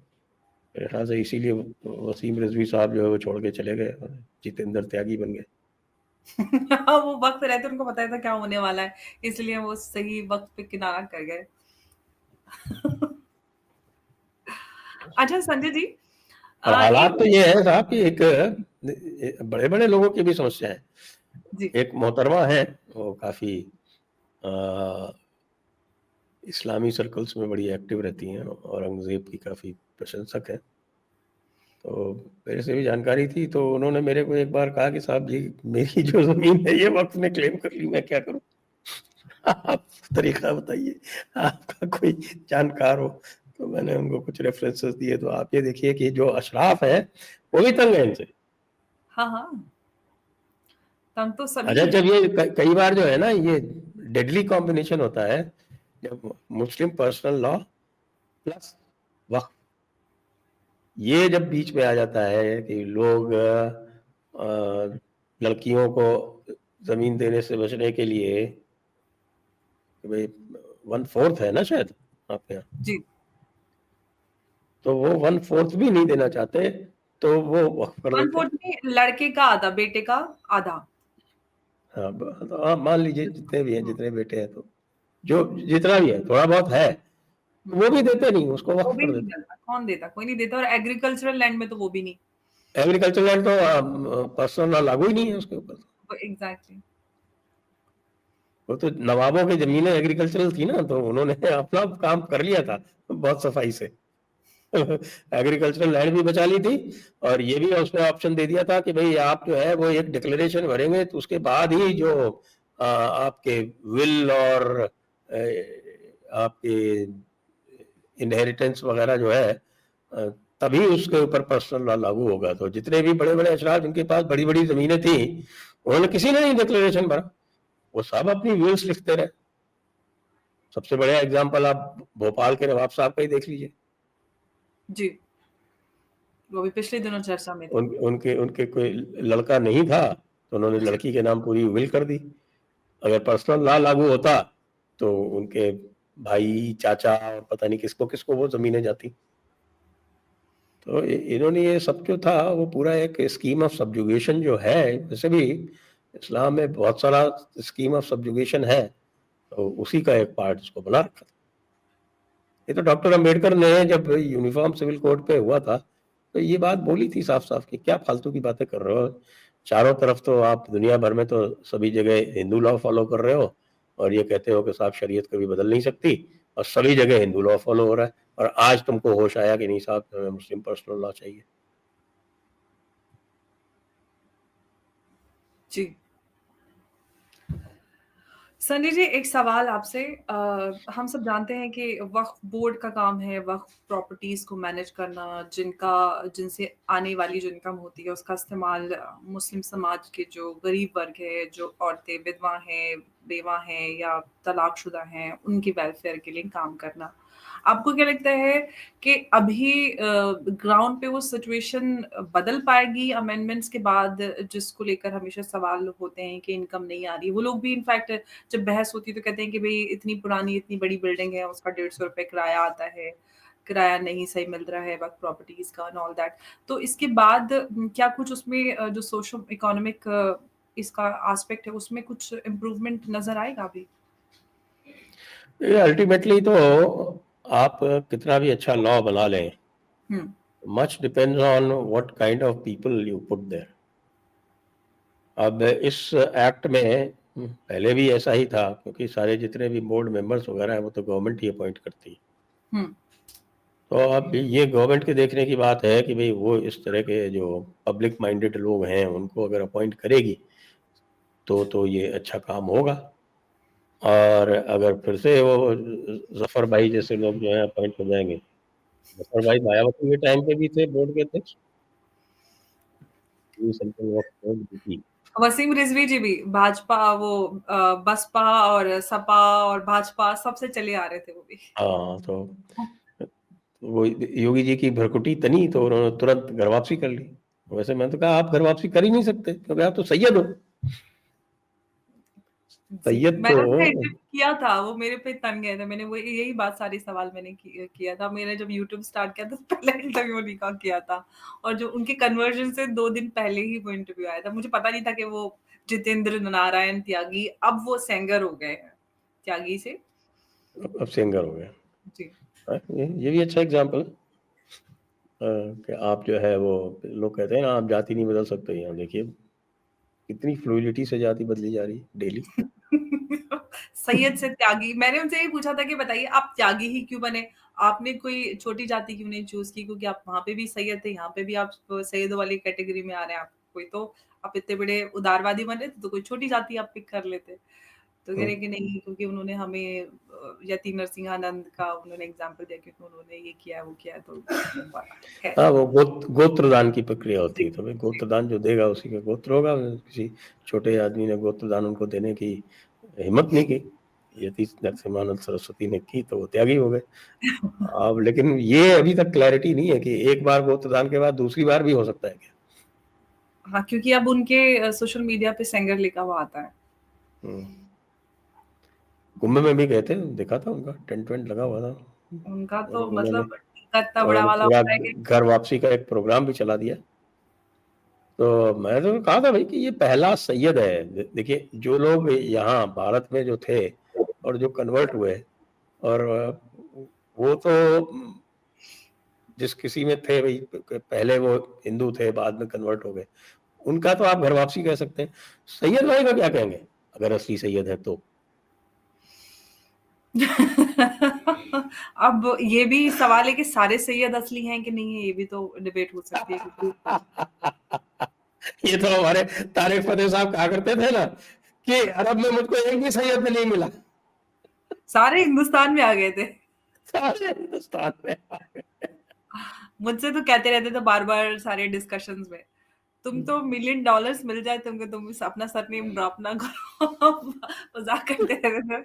मेरे ख्याल से। इसीलिए वसीम रिजवी साहब जो है वो छोड़ के चले गए और जितेंद्र त्यागी बन गए। वो वक्त रहते उनको पता था क्या होने वाला है, इसलिए वो सही वक्त पे किनारा कर गए। अच्छा संजय जी, और हालात एक तो ये है साहब कि एक बड़े बड़े लोगों की भी समस्या है। जी एक मोहतरमा है, वो काफी इस्लामी सर्कल्स में बड़ी एक्टिव रहती हैं, औरंगजेब की काफी प्रशंसक है। तो मेरे से भी जानकारी थी, तो उन्होंने मेरे को एक बार कहा कि साहब जी मेरी जो जमीन है ये वक्त ने क्लेम कर ली, मैं क्या करूं? आप तरीका बताइए, आपका कोई जानकार हो। तो मैंने उनको कुछ रेफरेंसेस दिए, तो आप ये देखिए कि जो अशराफ है वो भी तंग है इनसे। हाँ हाँ, तंग तो सभी अच्छा, हैं। जब ये कई बार जो है ना, ये डेडली कॉम्बिनेशन होता है, जब मुस्लिम पर्सनल लॉ प्लस वक्फ, ये जब बीच में आ जाता है कि लोग लड़कियों को जमीन देने से बचने के लिए, भाई 1/4 है ना शायद आपके यहाँ, जी, तो वो 1/4 भी नहीं देना चाहते, तो वो वक्फ कर देते हैं। 1/4 में लड़के का आधा, बेटे का आधा। हाँ, तो आप मान लीजिए जितने भी हैं, हुँ, जितने बेटे हैं, तो जो जितना भी है थोड़ा बहुत है, हुँ। वो भी देते नहीं, उसको वो वक्फ भी कर नहीं देते। मिलता, कौन देता? कोई नहीं देता, और एग्रीकल्चरल लैंड में तो वो भी नहीं। एग्रीकल्चर लैंड तो पर्सनल लॉ लागू ही नहीं है उसके ऊपर। वो एग्ज़ैक्टली। वो तो नवाबों की जमीनें एग्रीकल्चरल थी ना, तो उन्होंने अपना काम कर लिया था बहुत सफाई से। एग्रीकल्चरल लैंड भी बचा ली थी, और ये भी उसमें ऑप्शन दे दिया था कि भाई आप जो है वो एक डिक्लेरेशन भरेंगे, तो उसके बाद ही जो आपके विल और आपके इनहेरिटेंस वगैरह जो है, तभी उसके ऊपर पर्सनल लॉ लागू होगा। तो जितने भी बड़े बड़े अशराफ जिनके पास बड़ी बड़ी जमीनें थी, उन्होंने किसी ने नहीं डिक्लेरेशन भरा, वो सब अपनी विल्स लिखते रहे। सबसे बढ़िया एग्जाम्पल आप भोपाल के नवाब साहब का ही देख लीजिए। जी, वो भी पिछले दिनों चर्चा में थे। उनके उनके कोई लड़का नहीं था, तो उन्होंने लड़की के नाम पूरी विल कर दी। अगर पर्सनल लॉ लागू होता तो उनके भाई, चाचा और पता नहीं किसको किसको वो जमीनें जाती। तो इन्होंने ये सब जो था वो पूरा एक स्कीम ऑफ सब्जुगेशन जो है, वैसे भी इस्लाम में बहुत सारा स्कीम ऑफ सब्जुगेशन है, तो उसी का एक पार्ट इसको बना रखा था। ये तो डॉक्टर अंबेडकर ने जब यूनिफॉर्म सिविल कोड पे हुआ था, तो ये बात बोली थी साफ साफ कि क्या फालतू की बातें कर रहे हो, चारों तरफ तो आप दुनिया भर में तो सभी जगह हिंदू लॉ फॉलो कर रहे हो, और ये कहते हो कि साहब शरीयत कभी बदल नहीं सकती, और सभी जगह हिंदू लॉ फॉलो हो रहा है, और आज तुमको होश आया कि नहीं साहब हमें मुस्लिम पर्सनल लॉ चाहिए। जी। सनी जी, एक सवाल आपसे, हम सब जानते हैं कि वक्फ बोर्ड का काम है वक्फ प्रॉपर्टीज को मैनेज करना, जिनसे आने वाली जो इनकम होती है उसका इस्तेमाल मुस्लिम समाज के जो गरीब वर्ग है, जो औरतें विधवा हैं, बेवा हैं या तलाकशुदा हैं, उनकी वेलफेयर के लिए काम करना। आपको क्या लगता है कि अभी ग्राउंड पे वो सिचुएशन बदल पाएगी अमेंडमेंट्स के बाद, जिसको लेकर हमेशा सवाल होते हैं कि इनकम नहीं आ रही? वो लोग भी इनफैक्ट जब बहस होती है तो कहते हैं कि भई इतनी पुरानी, इतनी बड़ी बिल्डिंग है, उसका ₹150 किराया आता है, किराया नहीं सही मिल रहा है वक़्त प्रॉपर्टीज़ का एंड ऑल दैट। तो इसके बाद क्या कुछ उसमें जो सोशल इकोनॉमिक इसका एस्पेक्ट है, उसमें कुछ इम्प्रूवमेंट नज़र आएगा अभी? ये अल्टीमेटली तो आप कितना भी अच्छा लॉ बना लें, हुँ, much depends on what kind of people you put there. अब इस एक्ट में पहले भी ऐसा ही था, क्योंकि सारे जितने भी बोर्ड मेंबर्स वगैरह हैं वो तो गवर्नमेंट ही अपॉइंट करती है। हुँ, तो अब ये गवर्नमेंट के देखने की बात है कि भाई वो इस तरह के जो पब्लिक माइंडेड लोग हैं उनको अगर अपॉइंट करेगी तो ये अच्छा काम होगा। और अगर फिर से वो जफर भाई जैसे लोग जो है अपॉइंट हो जाएंगे, बसर भाई मायावती के टाइम पे भी थे बोर्ड के अध्यक्ष। ये something of BP. Wasim Rizvi ji भी भाजपा वो बसपा और सपा और भाजपा सबसे चले आ रहे थे वो भी। हाँ, तो वो योगी जी की भ्रकुटी तनी तो उन्होंने तुरंत घर वापसी कर ली। वैसे मैंने तो कहा आप घर वापसी कर ही नहीं सकते क्योंकि आप तो सैयद हो। जी, सैयद तो मैंने उनका इंटरव्यू किया था, वो मेरे पे तन गए थे। मैंने वो यही बात सारी सवाल मैंने किया था। मैंने जब यूट्यूब स्टार्ट किया था तो पहला इंटरव्यू उन्हीं का किया था और जो उनके कन्वर्जन से 2 दिन पहले ही वो इंटरव्यू आया था। मुझे पता नहीं था कि वो जितेंद्र नारायण त्यागी अब वो सिंगर हो गए हैं, त्यागी से। अब सिंगर हो गए। जी। ये भी अच्छा एग्जाम्पल कि आप जो है वो लोग कहते हैं ना आप जाति नहीं बदल सकते। यहाँ देखिए कितनी फ्लूइडिटी से जाति बदली जा रही है डेली। सैयद से त्यागी, मैंने उनसे यही पूछा था कि बताइए आप त्यागी ही क्यों बने? आपने कोई छोटी जाति क्यों नहीं चूज़ की? क्योंकि आप वहाँ पे भी सैयद थे, यहाँ पे भी आप सैयदों वाली कैटेगरी में आ रहे हैं। आप कोई तो आप इतने बड़े उदारवादी बन रहे थे, तो कोई छोटी जाति आप पिक कर लेते। तो कह रहे कि नहीं, क्योंकि उन्होंने हमें यति नरसिंहानंद का उन्होंने एग्ज़ाम्पल दिया क्योंकि उन्होंने ये किया है, वो किया है, तो खैर। हाँ, वो गोत्रदान की प्रक्रिया होती जी, है। तो भाई जी। गोत्रदान जो देगा उसी का गोत्र होगा। किसी छोटे आदमी ने गोत्रदान उनको देने की हिम्मत नहीं की। यदि नरसिम्हानंद सरस्वती ने की तो वो त्यागी हो गए। अब लेकिन ये अभी तक क्लैरिटी नहीं है कि एक बार गोत्रदान के बाद दूसरी बार भी हो सकता है क्या? हाँ, क्योंकि अब उनके सोशल मीडिया पे सेंगर लिखा हुआ आता है। हम्म। कुंभ में भी गए थे, देखा था उनका टेंट वेंट लगा हुआ था। उनका और तो उन्होंने मतलब टीका इतना बड़ा उन्होंने वाला पूरा होता है कि घर वापसी का एक प्रोग्राम भी चला दिया। तो मैं तो कहा था भाई कि ये पहला सैयद है। देखिए जो लोग यहाँ भारत में जो थे और जो कन्वर्ट हुए और वो तो जिस किसी में थे भाई, पहले वो हिंदू थे बाद में कन्वर्ट हो गए, उनका तो आप घर वापसी कह सकते हैं। सैयद भाई का क्या कहेंगे अगर असली सैयद है तो? अब ये भी सवाल है कि सारे सैयद असली हैं कि नहीं है, ये भी तो डिबेट हो सकती है क्योंकि ये तो हमारे तारिक फतेह साहब कहा करते थे ना कि अरब में मुझको एक भी सैयद नहीं मिला। सारे हिंदुस्तान में आ गए थे। सारे हिंदुस्तान में। मुझसे तो कहते रहते थे बार-बार सारे डिस्कशंस में, तुम तो मिलियन डॉलर्स मिल जाए तुमको, तुम अपना सरनेम ड्रॉप ना करो। मज़ाक करते रहते थे।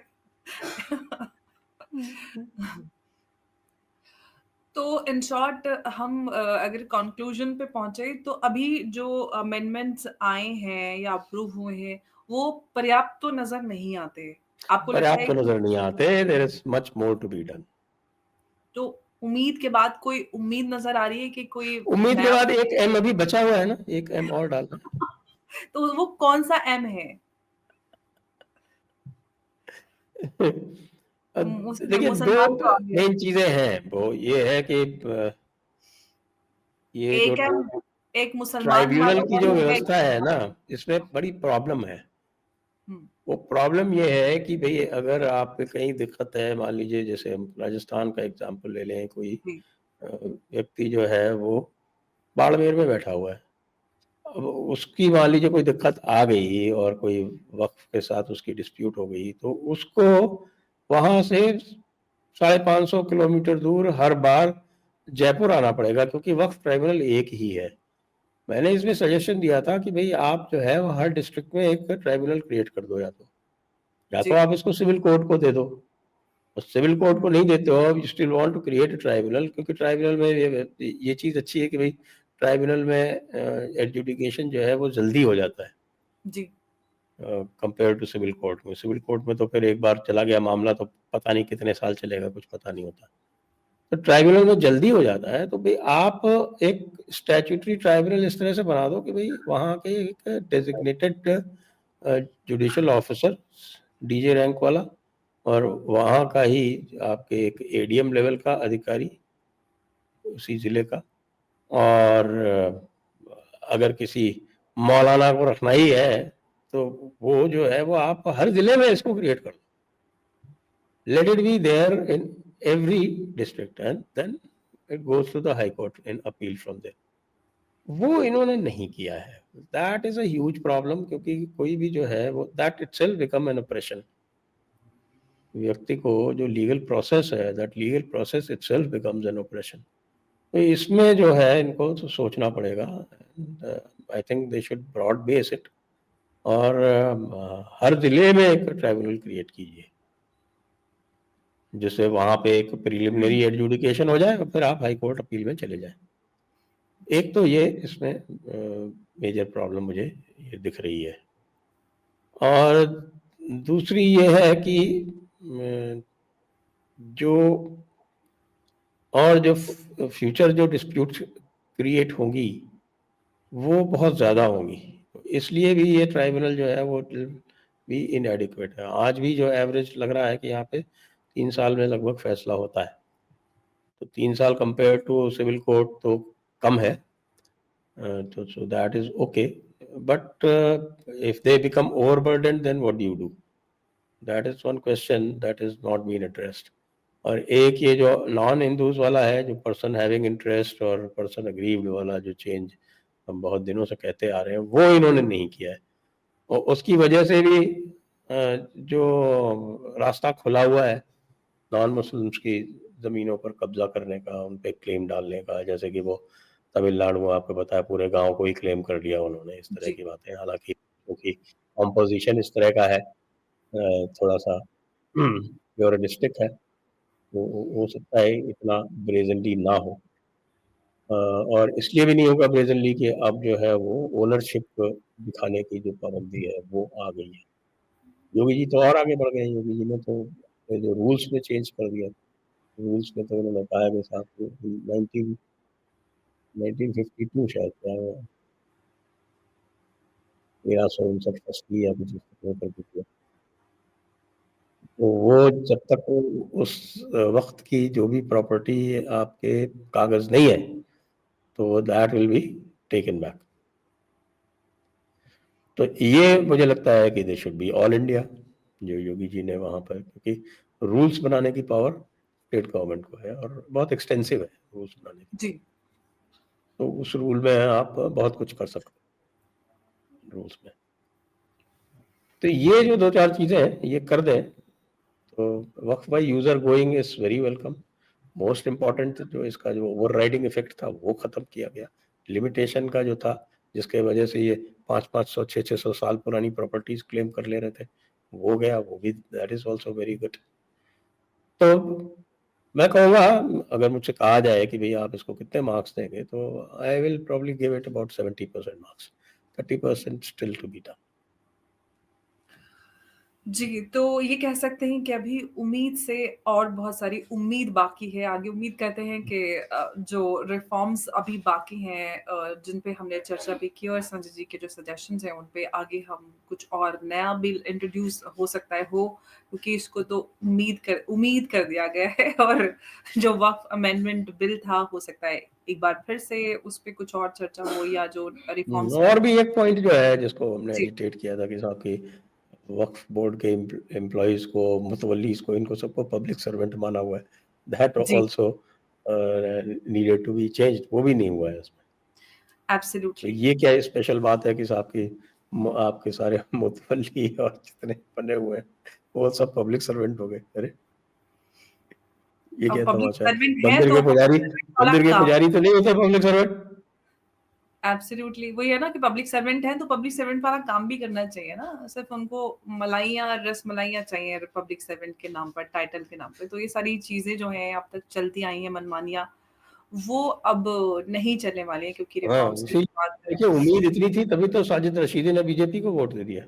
तो इन शॉर्ट हम अगर कंक्लूजन पे पहुंचे तो अभी जो अमेंडमेंट्स आए हैं या अप्रूव हुए हैं वो पर्याप्त तो नजर नहीं आते। आपको लगता पर्याप्त है तो कि नजर नहीं आते। There is much more to be done. तो उम्मीद के बाद कोई उम्मीद नजर आ रही है कि कोई उम्मीद के नया बाद एक एम अभी बचा हुआ है ना, एक एम और डालना तो वो कौन सा एम है? है। उसमें देखिए दो मुसलमान तो आ गया। मेन चीजें हैं। वो ये है कि ये जो एक एम एक मुसलमान ट्राइब्यूनल वाला की जो एम है व्यवस्था कि है ना, इसमें बड़ी प्रॉब्लम है। हम्म, वो प्रॉब्लम ये है कि भाई अगर आप पे कहीं दिक्कत है, मान लीजिए जैसे हम राजस्थान का एग्जांपल ले लें, कोई जी व्यक्ति जो है वो बाड़मेर में बैठा हुआ है। अब उसकी मान लीजिए कोई दिक्कत आ गई और कोई वक्फ के साथ उसकी डिस्प्यूट हो गई तो उसको वहां से 550 किलोमीटर दूर हर बार जयपुर आना पड़ेगा क्योंकि वक्फ ट्राइब्यूनल एक ही है। मैंने इसमें सजेशन दिया था कि भाई आप जो है वो हर डिस्ट्रिक्ट में एक ट्राइब्यूनल क्रिएट कर दो, या तो जी आप इसको सिविल कोर्ट को दे दो। और सिविल कोर्ट को नहीं देते हो, you still want to create tribunal, क्योंकि ट्राइब्यूनल में ये चीज अच्छी है कि भाई ट्राइब्यूनल में एडजुडिकेशन जो है वो जल्दी हो जाता है जी कंपेयर टू सिविल कोर्ट में। सिविल कोर्ट में तो फिर एक बार चला गया मामला तो पता नहीं कितने साल चलेगा, कुछ पता नहीं होता। तो ट्राइब्यूनल में जल्दी हो जाता है। तो भाई आप एक स्टैट्यूटरी ट्राइब्यूनल इस तरह से बना दो कि भाई वहाँ के एक designated judicial officer, DJ rank वाला, और वहाँ का ही आपके एक एडीएम लेवल का अधिकारी उसी जिले का। और अगर किसी मौलाना को रखना ही है तो वो जो है वो आप हर जिले में इसको क्रिएट कर दो। Let it be there in every district and then it goes to the high court in appeal from there. वो इन्होंने नहीं किया है। That is a huge problem, क्योंकि कोई भी जो है वो that itself become an operation. व्यक्ति को जो लीगल प्रोसेस है, that legal process itself becomes an operation. तो इसमें जो है इनको तो सोचना पड़ेगा। I think they should broad base it, और हर जिले में एक ट्राइब्यूनल क्रिएट कीजिए, जिससे वहां पे एक प्रिलिमिनरी एडजुडिकेशन हो जाए और फिर आप हाई कोर्ट अपील में चले जाएं। एक तो ये इसमें मेजर प्रॉब्लम मुझे ये दिख रही है, और दूसरी ये है कि जो और जो फ्यूचर जो डिस्प्यूट क्रिएट होंगी वो बहुत ज़्यादा होंगी, इसलिए भी ये ट्राइब्यूनल जो है वो भी इनएडिक्वेट है। आज भी जो एवरेज लग रहा है कि यहाँ पे 3 साल में लगभग फैसला होता है, तो 3 साल कंपेयर टू सिविल कोर्ट तो कम है। तो so that is okay, but if they become overburdened, then what do you do? That is one question that is not being addressed. और एक ये जो नॉन हिंदूज वाला है, जो पर्सन हैविंग इंटरेस्ट और पर्सन अग्रीव्ड वाला जो चेंज हम बहुत दिनों से कहते आ रहे हैं, वो इन्होंने नहीं किया है, और उसकी वजह से भी जो रास्ता खुला हुआ है नॉन मुस्लिम्स की ज़मीनों पर कब्जा करने का, उन पे क्लेम डालने का, जैसे कि वो तमिलनाडु में आपको पता है पूरे गांव को ही क्लेम कर लिया उन्होंने, इस तरह जी। की बातें। हालांकि क्योंकि कॉम्पोजिशन इस तरह का है, थोड़ा सा प्योरिस्टिक है, तो हो सकता है इतना ब्रेजनली ना हो। और इसलिए भी नहीं होगा ब्रेजनली कि अब जो है वो ओनरशिप दिखाने की जो पाबंदी है वो आ गई है। योगी जी तो और आगे बढ़ गए हैं, योगी जी ने तो ये जो रूल्स में चेंज कर दिया। रूल्स में तो उन्होंने कहा कि साहब को 1952 शायद क्या है, 1359 फसली या कुछ इस तरह कर दिया। तो वो जब तक उस वक्त की जो भी प्रॉपर्टी आपके कागज नहीं है, तो that will be taken back. तो ये मुझे लगता है कि they should be all India, जो योगी जी ने वहां पर, क्योंकि रूल्स बनाने की पावर स्टेट गवर्नमेंट को है और बहुत एक्सटेंसिव है रूल्स बनाने की, जी। तो उस रूल में आप बहुत कुछ कर सकते हैं रूल्स में। तो ये जो 2-4 चीजें हैं ये कर दें तो वक्फ by user going is very welcome. Most important जो इसका जो ओवर राइडिंग इफेक्ट था वो खत्म किया गया, लिमिटेशन का जो था जिसके वजह से ये 500-500 600 साल पुरानी प्रॉपर्टीज क्लेम कर ले रहे थे, वो गया, वो भी that is also very good. तो मैं कहूँगा, अगर मुझसे कहा जाए कि भई आप इसको कितने मार्क्स देंगे, तो I will probably give it about 70% marks, 30% still to be done. जी, तो ये कह सकते हैं कि अभी उम्मीद से और बहुत सारी उम्मीद बाकी है। आगे उम्मीद करते हैं कि जो रिफ़ॉर्म्स अभी बाकी हैं जिन पे हमने चर्चा भी की और संजय जी के जो सजेशंस हैं, उन पे आगे हम कुछ और नया बिल इंट्रोड्यूस हो सकता है क्योंकि इसको तो उम्मीद कर दिया गया है और जो वक़्फ़ अमेंडमेंट बिल था, हो सकता है एक बार फिर से उस पे कुछ और चर्चा हो या जो रिफ़ॉर्म्स और भी एक पॉइंट जो है जिसको हमने जी, एजिटेट किया था कि साहब की वक्फ बोर्ड के एम्प्लॉयज को, मुतवल्लीज को, इनको सबको पब्लिक सर्वेंट माना हुआ है, दैट जी, also needed to be changed, वो भी नहीं हुआ है इसमें। तो एब्सोल्युटली। ये क्या स्पेशल बात है कि साहब की आपके सारे मुतवल्ली और जितने बने हुए हैं वो सब पब्लिक सर्वेंट हो गए? अरे ये अब क्या पब्लिक तमाशा है? सर्वेंट है मंदिर तो के पब्लिक पुजारी, सर्वेंट वाला मंदिर के काम पुजारी तो नहीं होते पब्लिक सर्वेंट? एब्सोल्युटली वही है ना कि पब्लिक सर्वेंट है तो पब्लिक सर्वेंट वाला काम भी करना चाहिए ना, सिर्फ उनको मलाइयाँ रसमलाइयाँ चाहिए पब्लिक सर्वेंट के नाम पर, टाइटल के नाम पे। तो ये सारी चीज़ें जो हैं अब तक चलती आई हैं मनमानियाँ, वो अब नहीं चलने वाली हैं क्योंकि हाँ, रिफॉर्म्स की इसी शुरुआत देखिए उम्मीद इतनी थी तभी तो साजिद रशीदी ने बीजेपी को वोट दे दिया।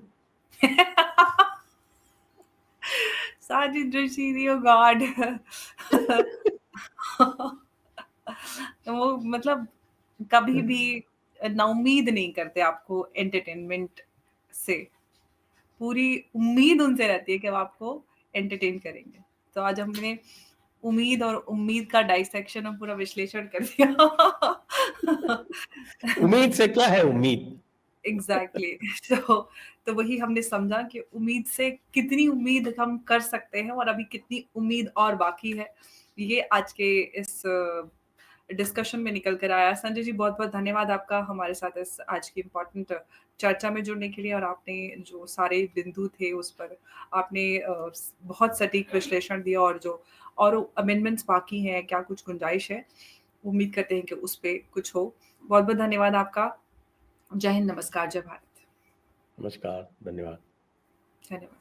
साजिद रशीदी ओह गॉड! वो मतलब कभी भी नाउम्मीद नहीं करते आपको एंटरटेनमेंट से। पूरी उम्मीद उनसे रहती है कि वो आपको एंटरटेन करेंगे। तो आज हमने उम्मीद और उम्मीद का डाइसेक्शन और पूरा विश्लेषण कर दिया। उम्मीद से क्या है उम्मीद? एग्ज़ैक्टली तो वही हमने समझा कि उम्मीद से कितनी उम्मीद हम कर सकते हैं और अभी कितनी उम्मीद और बाकी है। ये आज के इस डिस्कशन में निकल कर आया। संजय जी, बहुत-बहुत धन्यवाद आपका हमारे साथ इस आज की इम्पोर्टेंट चर्चा में जुड़ने के लिए, और आपने जो सारे बिंदु थे उस पर आपने बहुत सटीक विश्लेषण दिया, और जो और अमेंडमेंट्स बाकी हैं, क्या कुछ गुंजाइश है, उम्मीद करते हैं कि उस पे कुछ हो। बहुत-बहुत धन्यवाद आपका। जय हिंद, नमस्कार, जय भारत। नमस्कार, धन्यवाद। धन्यवाद।